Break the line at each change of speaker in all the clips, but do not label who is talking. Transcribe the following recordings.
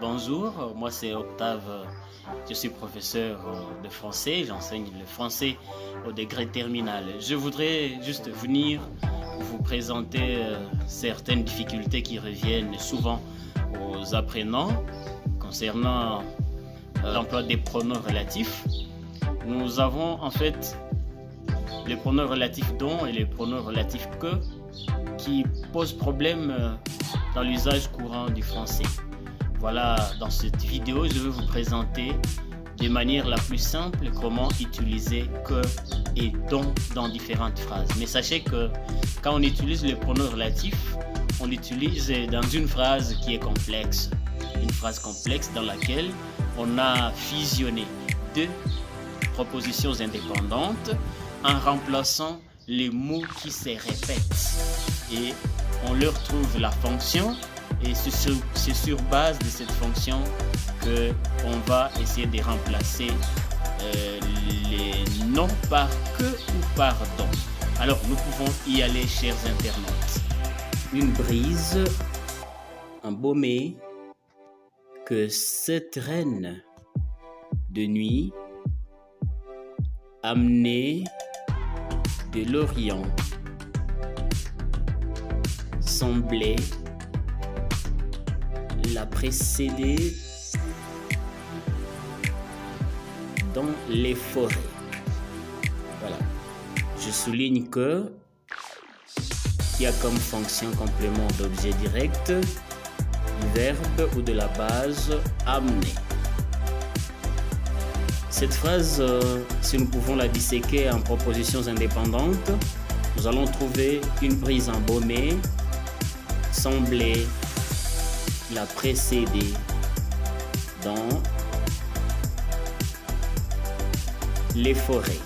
Bonjour, moi c'est Octave, je suis professeur de français, j'enseigne le français au degré terminal. Je voudrais juste venir vous présenter certaines difficultés qui reviennent souvent aux apprenants concernant l'emploi des pronoms relatifs. Nous avons en fait les pronoms relatifs dont et les pronoms relatifs que qui posent problème dans l'usage courant du français. Voilà, dans cette vidéo, je vais vous présenter de manière la plus simple comment utiliser que et dont dans différentes phrases. Mais sachez que quand on utilise les pronoms relatifs, on l'utilise dans une phrase qui est complexe. Une phrase complexe dans laquelle on a fusionné deux propositions indépendantes en remplaçant les mots qui se répètent. Et on leur trouve la fonction. Et c'est sur base de cette fonction qu'on va essayer de remplacer les noms par que ou par dont. Alors nous pouvons y aller, chers internautes. Une brise embaumée que cette reine de nuit amenée de l'Orient semblait la précéder dans les forêts. Voilà. Je souligne que qui a comme fonction complément d'objet direct du verbe ou de la base amener. Cette phrase, si nous pouvons la disséquer en propositions indépendantes, nous allons trouver une brise embaumée, semblait la précéder dans les forêts.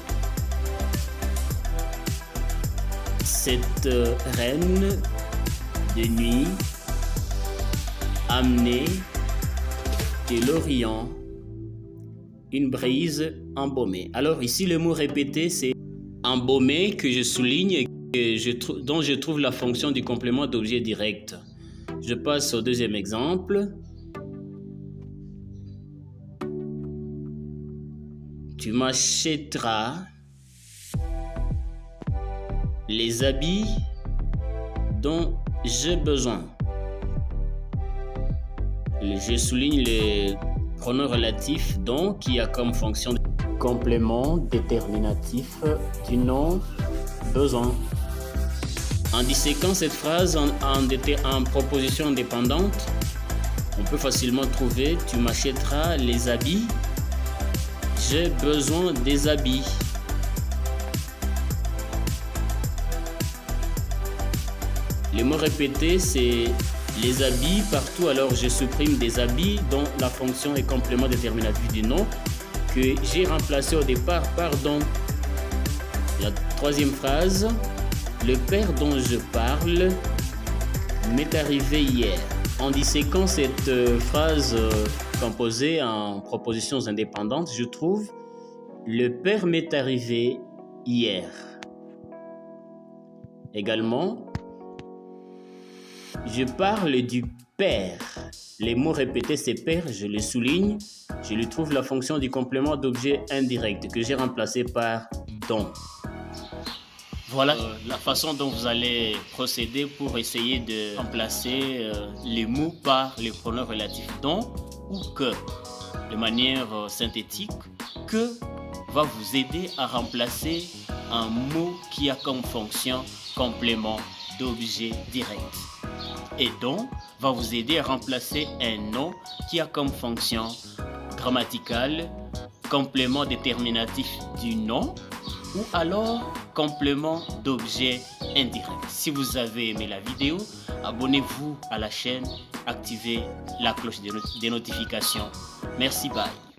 Cette reine de nuit amenait de l'Orient une brise embaumée. Alors ici le mot répété c'est embaumé que je souligne et dont je trouve la fonction du complément d'objet direct. Je passe au deuxième exemple. Tu m'achèteras les habits dont j'ai besoin. Je souligne les pronoms relatifs dont qui a comme fonction de complément déterminatif du nom besoin. En disséquant cette phrase en proposition indépendante, on peut facilement trouver « Tu m'achèteras les habits, j'ai besoin des habits ». Les mots répétés, c'est les habits partout, alors je supprime des habits dont la fonction est complément déterminatif du nom que j'ai remplacé au départ par dont. La troisième phrase. Le père dont je parle m'est arrivé hier. En disséquant cette phrase composée en propositions indépendantes, je trouve le père m'est arrivé hier. Également, je parle du père. Les mots répétés, c'est père, je le souligne. Je lui trouve la fonction du complément d'objet indirect que j'ai remplacé par dont. Voilà la façon dont vous allez procéder pour essayer de remplacer les mots par les pronoms relatifs dont ou que. De manière synthétique, que va vous aider à remplacer un mot qui a comme fonction complément d'objet direct. Et dont va vous aider à remplacer un nom qui a comme fonction grammaticale complément déterminatif du nom ou alors complément d'objet indirect. Si vous avez aimé la vidéo, abonnez-vous à la chaîne, activez la cloche des notifications. Merci, bye.